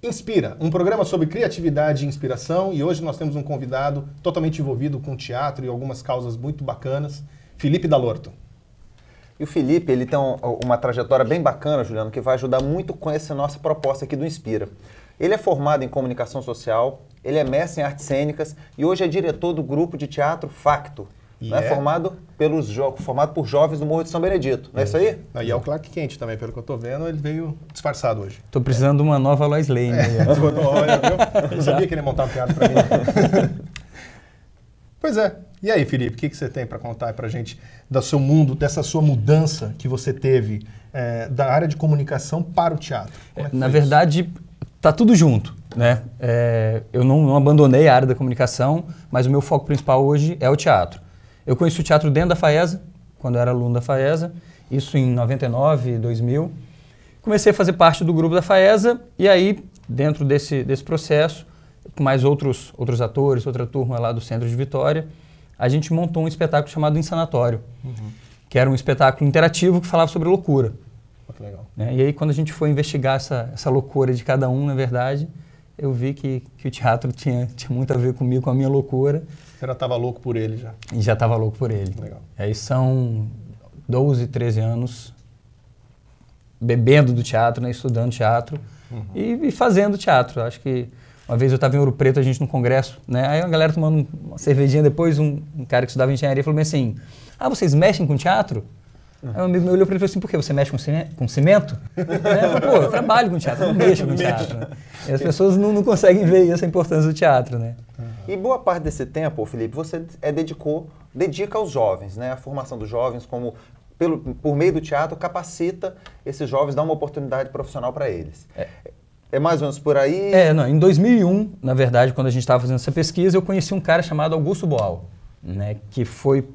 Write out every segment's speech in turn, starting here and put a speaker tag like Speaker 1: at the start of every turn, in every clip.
Speaker 1: Inspira, um programa sobre criatividade e inspiração, e hoje nós temos um convidado totalmente envolvido com teatro e algumas causas muito bacanas, Felipe Dalorto.
Speaker 2: E o Felipe, ele tem uma trajetória bem bacana, Juliano, que vai ajudar muito com essa nossa proposta aqui do Inspira. Ele é formado em comunicação social, ele é mestre em artes cênicas e hoje é diretor do grupo de teatro Facto. Formado por jovens do Morro de São Benedito, não é isso aí?
Speaker 1: E é o Clark Kent também, pelo que eu tô vendo, ele veio disfarçado hoje.
Speaker 3: Tô precisando de uma nova Lois Lane.
Speaker 1: Olha, viu? Eu sabia que ele ia montar uma piada pra mim. Pois é. E aí, Felipe, o que você tem para contar pra gente do seu mundo, dessa sua mudança que você teve da área de comunicação para o teatro?
Speaker 3: Na verdade, tá tudo junto, né? Eu não abandonei a área da comunicação, mas o meu foco principal hoje é o teatro. Eu conheci o teatro dentro da FAESA, quando eu era aluno da FAESA, isso em 99, 2000. Comecei a fazer parte do grupo da FAESA e aí, dentro desse processo, com mais outros atores, outra turma lá do Centro de Vitória, a gente montou um espetáculo chamado Insanatório, que era um espetáculo interativo que falava sobre loucura.
Speaker 1: Que legal.
Speaker 3: E aí, quando a gente foi investigar essa loucura de cada um, na verdade, eu vi que o teatro tinha muito a ver comigo, com a minha loucura.
Speaker 1: Você já estava louco por ele já?
Speaker 3: E já estava louco por ele.
Speaker 1: Legal.
Speaker 3: Aí são 12, 13 anos bebendo do teatro, né, estudando teatro e fazendo teatro. Acho que uma vez eu estava em Ouro Preto, a gente num congresso, né, aí a galera tomando uma cervejinha depois, um cara que estudava engenharia falou bem assim, vocês mexem com teatro? Aí um amigo meu olhou para ele e falou assim, por quê? Você mexe com cimento? Eu falei, pô, eu trabalho com teatro, eu não mexo com teatro. Né? E as pessoas não conseguem ver essa importância do teatro, né?
Speaker 2: E boa parte desse tempo, Felipe, você dedica aos jovens, né? A formação dos jovens, como por meio do teatro, capacita esses jovens, dá uma oportunidade profissional para eles. É mais ou menos por aí?
Speaker 3: Em 2001, na verdade, quando a gente estava fazendo essa pesquisa, eu conheci um cara chamado Augusto Boal, né? Que foi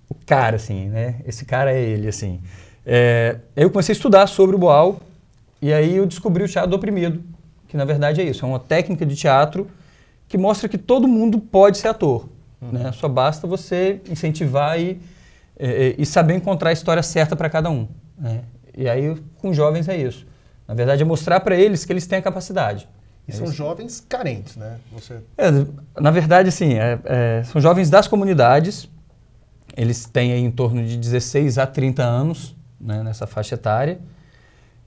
Speaker 3: o cara, assim, né? Esse cara é ele, assim. Eu comecei a estudar sobre o Boal e aí eu descobri o teatro do oprimido, que na verdade é isso, é uma técnica de teatro que mostra que todo mundo pode ser ator, né? Só basta você incentivar e saber encontrar a história certa para cada um, né? E aí com jovens é isso. Na verdade é mostrar para eles que eles têm a capacidade.
Speaker 1: E são jovens carentes, né?
Speaker 3: Na verdade, assim, são jovens das comunidades. Eles têm aí em torno de 16 a 30 anos, né, nessa faixa etária.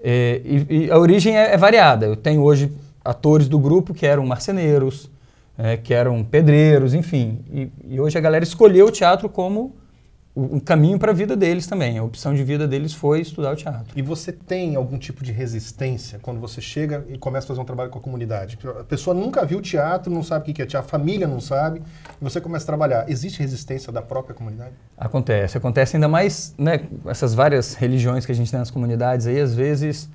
Speaker 3: E a origem é variada. Eu tenho hoje atores do grupo que eram marceneiros, que eram pedreiros, enfim. E hoje a galera escolheu o teatro como um caminho para a vida deles também. A opção de vida deles foi estudar o teatro.
Speaker 1: E você tem algum tipo de resistência quando você chega e começa a fazer um trabalho com a comunidade? A pessoa nunca viu teatro, não sabe o que é teatro, a família não sabe, e você começa a trabalhar. Existe resistência da própria comunidade?
Speaker 3: Acontece ainda mais, né, essas várias religiões que a gente tem nas comunidades aí, às vezes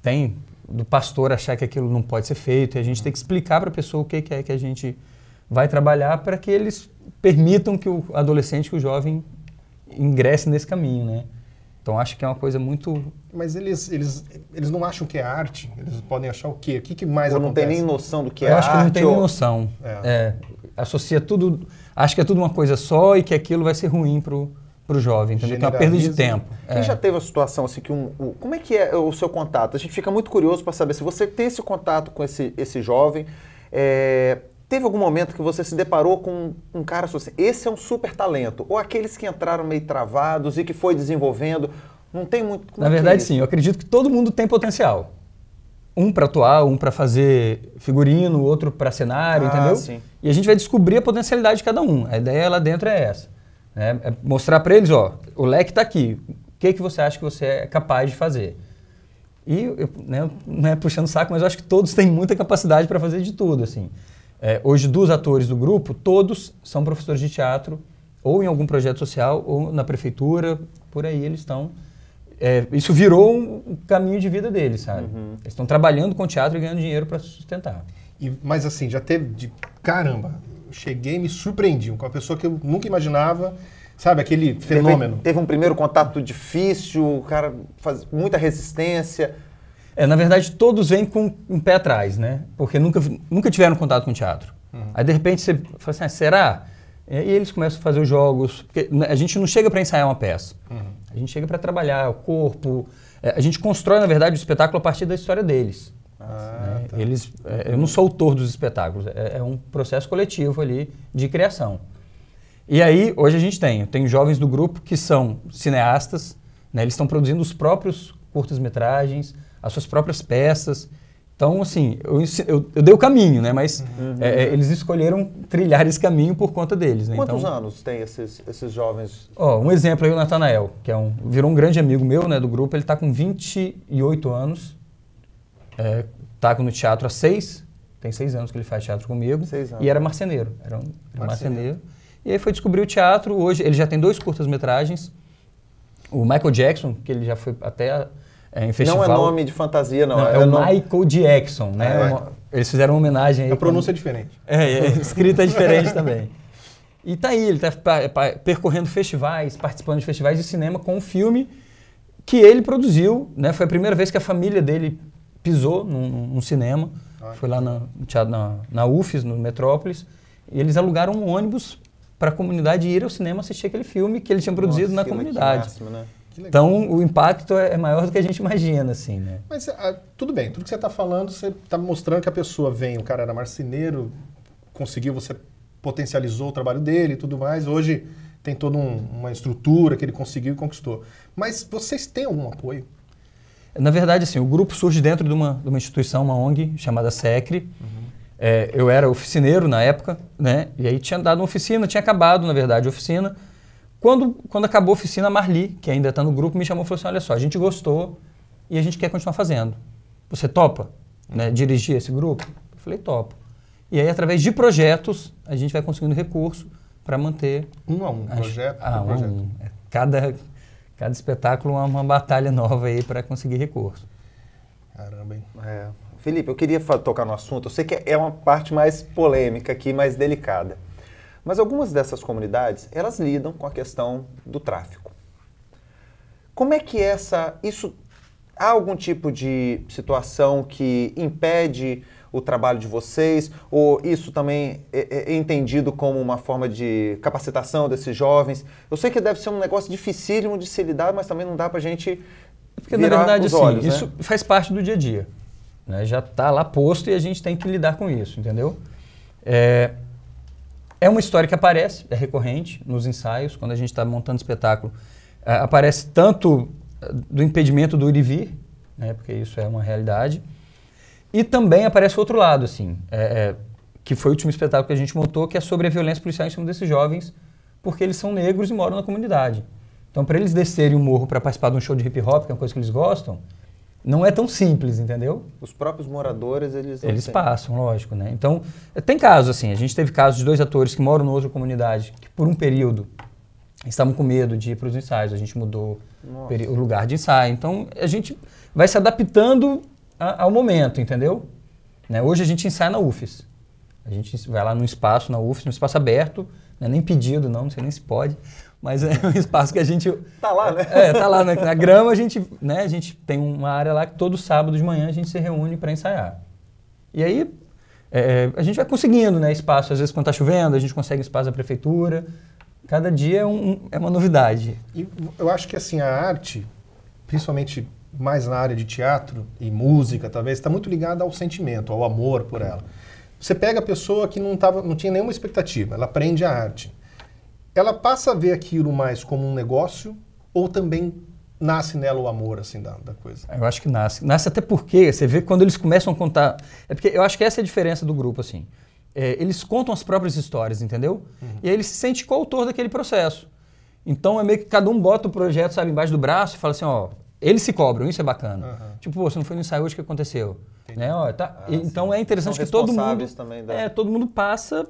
Speaker 3: tem do pastor achar que aquilo não pode ser feito, e a gente tem que explicar para a pessoa o que é que a gente vai trabalhar para que eles permitam que o adolescente, que o jovem ingresse nesse caminho, né? Então acho que é uma coisa muito...
Speaker 1: Mas eles não acham que é arte? Eles podem achar o quê? O que mais
Speaker 2: ou
Speaker 1: acontece?
Speaker 2: Não tem nem noção do que é
Speaker 3: arte? Eu
Speaker 2: arte?
Speaker 3: acho que não tem nem noção. Associa tudo... Acho que é tudo uma coisa só e que aquilo vai ser ruim pro jovem, entendeu? Que é uma perda de tempo.
Speaker 2: Quem já teve a situação assim que como é que é o seu contato? A gente fica muito curioso para saber se você tem esse contato com esse jovem. Teve algum momento que você se deparou com um cara assim, esse é um super talento, ou aqueles que entraram meio travados e que foi desenvolvendo, não tem muito...
Speaker 3: Na verdade, sim, eu acredito que todo mundo tem potencial. Um para atuar, um para fazer figurino, outro para cenário, entendeu?
Speaker 2: Sim.
Speaker 3: E a gente vai descobrir a potencialidade de cada um. A ideia lá dentro é essa. Né? É mostrar para eles, o leque está aqui. O que você acha que você é capaz de fazer? E, não é puxando saco, mas eu acho que todos têm muita capacidade para fazer de tudo, assim. Hoje, dos atores do grupo, todos são professores de teatro, ou em algum projeto social, ou na prefeitura, por aí eles estão. Isso virou um caminho de vida deles, sabe? Eles estão trabalhando com teatro e ganhando dinheiro para se sustentar.
Speaker 1: Mas assim, já teve caramba, eu cheguei e me surpreendi com uma pessoa que eu nunca imaginava, sabe, aquele fenômeno.
Speaker 2: Teve um primeiro contato difícil, o cara faz muita resistência.
Speaker 3: Na verdade, todos vêm com um pé atrás, né? Porque nunca tiveram contato com teatro. Aí, de repente, você fala assim, será? E eles começam a fazer os jogos. Porque a gente não chega para ensaiar uma peça. A gente chega para trabalhar o corpo. A gente constrói, na verdade, o espetáculo a partir da história deles. Né? Tá. Eu não sou autor dos espetáculos. É um processo coletivo ali de criação. E aí, hoje a gente tem jovens do grupo que são cineastas, né? Eles estão produzindo os próprios curtas-metragens, as suas próprias peças. Então, assim, eu dei o caminho, né? Mas eles escolheram trilhar esse caminho por conta deles. Né?
Speaker 2: Quantos anos tem esses jovens?
Speaker 3: Um exemplo aí, o Natanael, que virou um grande amigo meu, né, do grupo. Ele está com 28 anos, está no teatro há 6, tem 6 anos que ele faz teatro comigo. 6 anos. E era marceneiro, era marceneiro. E aí foi descobrir o teatro. Hoje ele já tem 2 curtas-metragens. O Michael Jackson, que ele já foi até em festival.
Speaker 2: Não é nome de fantasia, não.
Speaker 3: É o Michael Jackson, né? Eles fizeram uma homenagem aí.
Speaker 1: A pronúncia é diferente.
Speaker 3: Escrita é diferente também. E tá aí, ele tá percorrendo festivais, participando de festivais de cinema com um filme que ele produziu, né? Foi a primeira vez que a família dele pisou num cinema. Foi lá na UFES, no Metrópolis. E eles alugaram um ônibus para a comunidade ir ao cinema assistir aquele filme que ele tinha produzido na comunidade.
Speaker 2: Máximo, né?
Speaker 3: Então, o impacto é maior do que a gente imagina, assim, né?
Speaker 1: Mas tudo bem, tudo que você está falando, você está mostrando que a pessoa o cara era marceneiro, você potencializou o trabalho dele e tudo mais, hoje tem toda uma estrutura que ele conseguiu e conquistou. Mas vocês têm algum apoio?
Speaker 3: Na verdade, assim, o grupo surge dentro de uma instituição, uma ONG, chamada SECRE. Eu era oficineiro na época, né? E aí tinha dado uma oficina, tinha acabado, na verdade, a oficina. Quando acabou a oficina, a Marli, que ainda está no grupo, me chamou e falou assim, olha só, a gente gostou e a gente quer continuar fazendo. Você topa, né, dirigir esse grupo? Eu falei, topo. E aí, através de projetos, a gente vai conseguindo recurso para manter...
Speaker 1: Projeto?
Speaker 3: Cada espetáculo é uma batalha nova aí para conseguir recurso.
Speaker 1: Caramba, hein?
Speaker 2: Felipe, eu queria tocar no assunto, eu sei que é uma parte mais polêmica aqui, mais delicada. Mas algumas dessas comunidades, elas lidam com a questão do tráfico. Como é que há algum tipo de situação que impede o trabalho de vocês? Ou isso também é entendido como uma forma de capacitação desses jovens? Eu sei que deve ser um negócio dificílimo de se lidar, mas também não dá pra gente
Speaker 3: Porque, na verdade,
Speaker 2: os olhos,
Speaker 3: isso
Speaker 2: né?
Speaker 3: faz parte do dia a dia. Né? Já está lá posto e a gente tem que lidar com isso, entendeu? É uma história que aparece, é recorrente nos ensaios, quando a gente está montando espetáculo. Aparece tanto do impedimento do ir e vir, né, porque isso é uma realidade, e também aparece o outro lado, assim, que foi o último espetáculo que a gente montou, que é sobre a violência policial em cima desses jovens, porque eles são negros e moram na comunidade. Então, para eles descerem o morro para participar de um show de hip hop, que é uma coisa que eles gostam, não é tão simples, entendeu?
Speaker 2: Os próprios moradores, eles
Speaker 3: passam, lógico, né? Então, tem casos assim, a gente teve casos de 2 atores que moram em outra comunidade, que por um período estavam com medo de ir para os ensaios, a gente mudou o lugar de ensaio. Então, a gente vai se adaptando ao momento, entendeu? Né? Hoje a gente ensaia na UFES. A gente vai lá num espaço, na UFES, num espaço aberto, não é nem pedido, não sei nem se pode. Mas é um espaço que a gente...
Speaker 2: Tá lá, né?
Speaker 3: Tá lá na grama, a gente tem uma área lá que todo sábado de manhã a gente se reúne para ensaiar. E aí a gente vai conseguindo, né, espaço. Às vezes quando tá chovendo, a gente consegue espaço da prefeitura. Cada dia é uma novidade.
Speaker 1: E eu acho que assim, a arte, principalmente mais na área de teatro e música, talvez, está muito ligada ao sentimento, ao amor por ela. Você pega a pessoa que não tinha nenhuma expectativa, ela aprende a arte. Ela passa a ver aquilo mais como um negócio ou também nasce nela o amor, assim, da coisa?
Speaker 3: Eu acho que nasce. Nasce até porque, você vê quando eles começam a contar... porque eu acho que essa é a diferença do grupo, assim. Eles contam as próprias histórias, entendeu? E aí ele se sente coautor daquele processo. Então é meio que cada um bota o projeto, sabe, embaixo do braço e fala assim, ó, eles se cobram, isso é bacana. Tipo, você não foi no ensaio hoje, o que aconteceu? Né? Então é interessante que todo mundo...
Speaker 2: Também
Speaker 3: todo mundo passa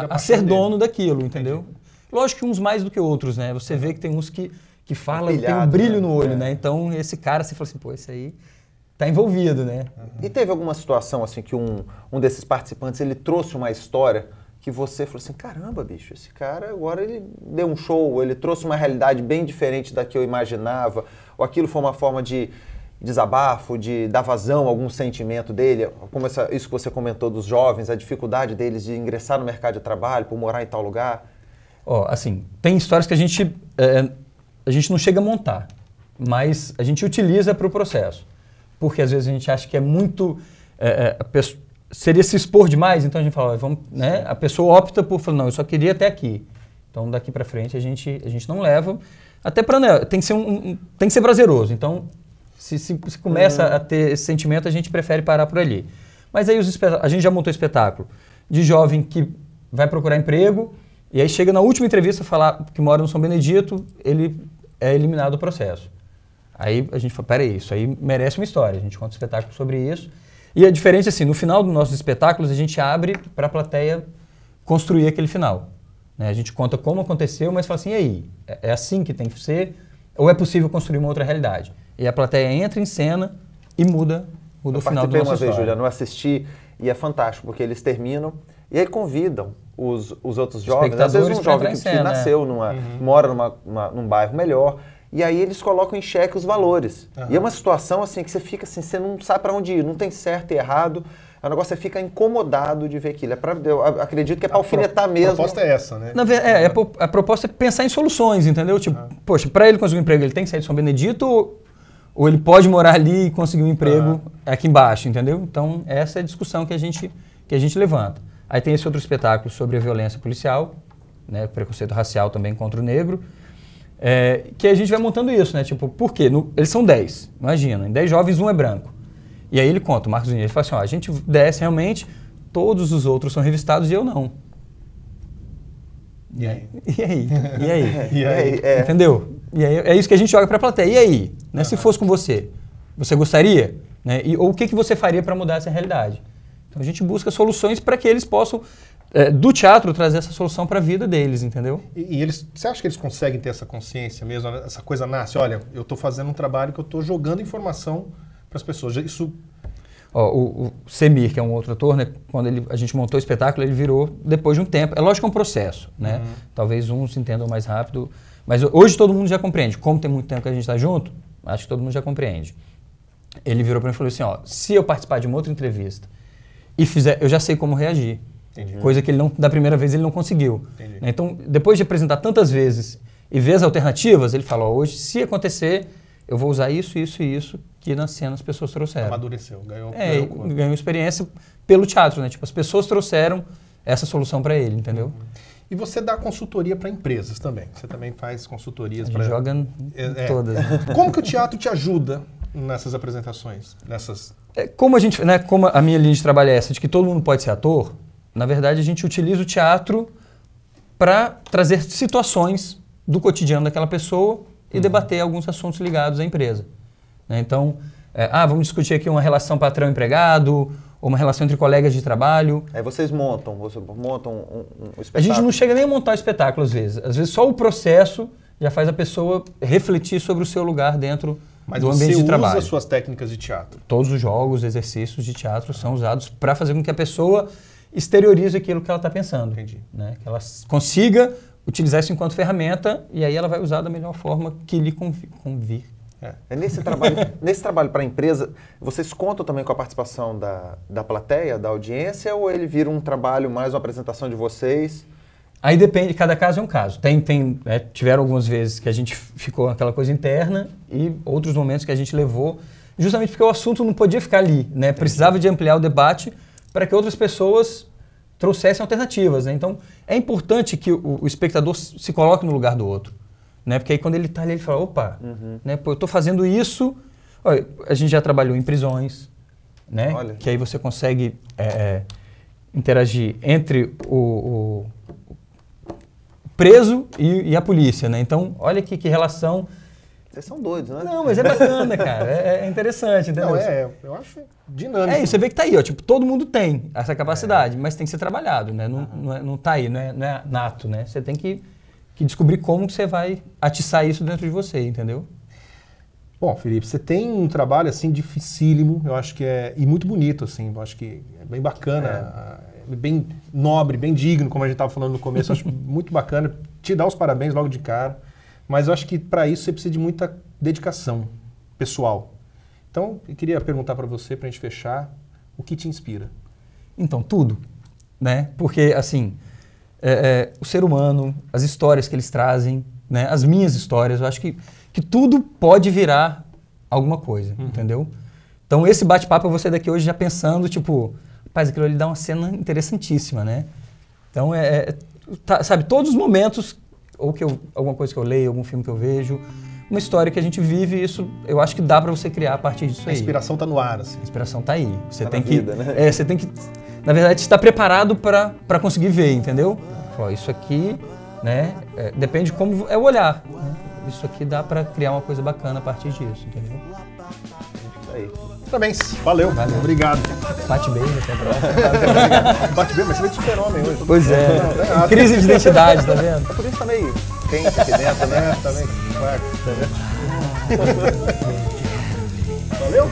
Speaker 3: a ser dono daquilo, entendeu? Lógico que uns mais do que outros, né? Você vê que tem uns que falam, tem um brilho no olho, né? Então, esse cara, você fala assim, pô, esse aí tá envolvido, né?
Speaker 2: E teve alguma situação, assim, que um desses participantes, ele trouxe uma história que você falou assim, caramba, bicho, esse cara agora ele deu um show, ele trouxe uma realidade bem diferente da que eu imaginava, ou aquilo foi uma forma de desabafo, de dar vazão a algum sentimento dele, como isso que você comentou dos jovens, a dificuldade deles de ingressar no mercado de trabalho, por morar em tal lugar?
Speaker 3: Assim, tem histórias que a gente não chega a montar, mas a gente utiliza para o processo. Porque às vezes a gente acha que é muito... seria se expor demais, então a gente fala, vamos, né? A pessoa opta por falar, não, eu só queria até aqui. Então daqui para frente a gente não leva, até para, né, tem que ser prazeroso. Então se começa a ter esse sentimento, a gente prefere parar por ali. Mas aí a gente já montou espetáculo de jovem que vai procurar emprego e aí chega na última entrevista falar que mora no São Benedito, ele é eliminado do processo. Aí a gente fala, peraí, isso aí merece uma história, a gente conta um espetáculo sobre isso. E é diferente assim, no final dos nossos espetáculos a gente abre para a plateia construir aquele final. Né? A gente conta como aconteceu, mas fala assim, e aí? É assim que tem que ser? Ou é possível construir uma outra realidade? E a plateia entra em cena e muda o final do nosso história. Eu participei uma vez, Juliano, eu assisti e é fantástico, porque eles terminam e aí convidam os outros jovens, às vezes um jovem que nasceu, mora num bairro melhor, e aí eles colocam em xeque os valores. E é uma situação assim que você fica assim, você não sabe para onde ir, não tem certo e errado, o negócio você fica incomodado de ver aquilo. Eu acredito que é para alfinetar mesmo.
Speaker 1: A proposta é essa, né?
Speaker 3: A proposta é pensar em soluções, entendeu? Tipo, poxa, para ele conseguir um emprego, ele tem que sair de São Benedito ou ele pode morar ali e conseguir um emprego aqui embaixo, entendeu? Então, essa é a discussão que a gente levanta. Aí tem esse outro espetáculo sobre a violência policial, né, preconceito racial também contra o negro, que a gente vai montando isso, né? Tipo, por quê? Eles são 10, imagina, em 10 jovens, um é branco. E aí ele conta, o Marcos Vinicius, ele fala assim, ó, a gente desce realmente, todos os outros são revistados e eu não.
Speaker 1: E aí?
Speaker 3: E aí? Entendeu? E aí é isso que a gente joga para a plateia. E aí? Né? Se fosse com você gostaria? Né? Ou o que você faria para mudar essa realidade? Então a gente busca soluções para que eles possam, do teatro, trazer essa solução para a vida deles, entendeu?
Speaker 1: E você acha que eles conseguem ter essa consciência mesmo? Essa coisa nasce, olha, eu estou fazendo um trabalho que eu estou jogando informação para as pessoas. Isso...
Speaker 3: o Semir, que é um outro ator, né, quando a gente montou o espetáculo, ele virou depois de um tempo. É lógico que é um processo, né? Talvez uns entendam mais rápido, mas hoje todo mundo já compreende. Como tem muito tempo que a gente está junto, acho que todo mundo já compreende. Ele virou para mim e falou assim, ó, se eu participar de uma outra entrevista e fizer, eu já sei como reagir. Entendi. Coisa que ele da primeira vez ele não conseguiu. Entendi. Então, depois de apresentar tantas vezes e ver as alternativas, ele falou, hoje, se acontecer, eu vou usar isso, isso e isso que na cena as pessoas trouxeram.
Speaker 1: Amadureceu,
Speaker 3: ganhou experiência pelo teatro, né? Tipo, as pessoas trouxeram essa solução para ele, entendeu?
Speaker 1: E você dá consultoria para empresas também. Você também faz consultorias para...
Speaker 3: joga todas. Né?
Speaker 1: Como que o teatro te ajuda nessas apresentações?
Speaker 3: Como a minha linha de trabalho é essa, de que todo mundo pode ser ator, na verdade a gente utiliza o teatro para trazer situações do cotidiano daquela pessoa e debater alguns assuntos ligados à empresa. Né? Então, vamos discutir aqui uma relação patrão-empregado, ou uma relação entre colegas de trabalho.
Speaker 2: Aí vocês montam um espetáculo.
Speaker 3: A gente não chega nem a montar o espetáculo às vezes. Às vezes só o processo já faz a pessoa refletir sobre o seu lugar dentro do ambiente de trabalho.
Speaker 1: Mas você usa suas técnicas de teatro?
Speaker 3: Todos os jogos, exercícios de teatro são usados para fazer com que a pessoa exteriorize aquilo que ela está pensando.
Speaker 1: Entendi.
Speaker 3: Né? Que ela consiga utilizar isso enquanto ferramenta e aí ela vai usar da melhor forma que lhe convir.
Speaker 2: Nesse trabalho para a empresa, vocês contam também com a participação da plateia, da audiência, ou ele vira um trabalho mais uma apresentação de vocês?
Speaker 3: Aí depende, cada caso é um caso. Tiveram algumas vezes que a gente ficou aquela coisa interna e outros momentos que a gente levou, justamente porque o assunto não podia ficar ali, né? Precisava de ampliar o debate para que outras pessoas trouxessem alternativas. Né? Então, é importante que o espectador se coloque no lugar do outro. Né? Porque aí quando ele está ali, ele fala, opa, né? Pô, eu estou fazendo isso. Olha, a gente já trabalhou em prisões, né? Que aí você consegue interagir entre o preso e a polícia. Né? Então, olha que relação...
Speaker 2: Vocês são doidos, né?
Speaker 3: Não, mas é bacana, cara. É interessante, entendeu?
Speaker 1: Não, eu acho dinâmico.
Speaker 3: Você vê que tá aí, ó. Tipo, todo mundo tem essa capacidade, mas tem que ser trabalhado, né? Não tá aí, não é nato, né? Você tem que descobrir como que você vai atiçar isso dentro de você, entendeu?
Speaker 1: Bom, Felipe, você tem um trabalho, assim, dificílimo, eu acho que e muito bonito, assim, eu acho que é bem bacana, bem nobre, bem digno, como a gente estava falando no começo, eu acho muito bacana, te dar os parabéns logo de cara, mas eu acho que para isso você precisa de muita dedicação pessoal. Então, eu queria perguntar para você, para a gente fechar, o que te inspira?
Speaker 3: Então, tudo, né? Porque, assim, o ser humano, as histórias que eles trazem, né? As minhas histórias, eu acho que tudo pode virar alguma coisa, entendeu? Então, esse bate-papo eu vou sair daqui hoje já pensando, tipo, rapaz, aquilo ali dá uma cena interessantíssima, né? Então, sabe, todos os momentos, ou alguma coisa que eu leio, algum filme que eu vejo, uma história que a gente vive, isso eu acho que dá para você criar a partir disso aí.
Speaker 1: A inspiração tá no ar, assim.
Speaker 3: A inspiração tá aí. Você
Speaker 2: Tá
Speaker 3: tem
Speaker 2: na
Speaker 3: que,
Speaker 2: vida, né?
Speaker 3: você tem que, na verdade, estar preparado para conseguir ver, entendeu? Ó, isso aqui, né? Depende de como é o olhar. Né? Isso aqui dá para criar uma coisa bacana a partir disso, entendeu?
Speaker 2: Isso aí.
Speaker 1: Parabéns. Valeu. Obrigado.
Speaker 3: Bate bem, até a próxima.
Speaker 1: Bate bem, mas você veio de super-homem hoje.
Speaker 3: Pois é.
Speaker 1: Não, tá errado.
Speaker 3: Crise de identidade, tá vendo?
Speaker 2: Por isso tá meio quente aqui dentro, né?
Speaker 1: Também. Valeu?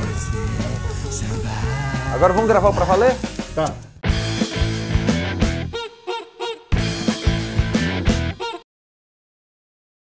Speaker 2: Agora vamos gravar o Pra Valer?
Speaker 1: Tá.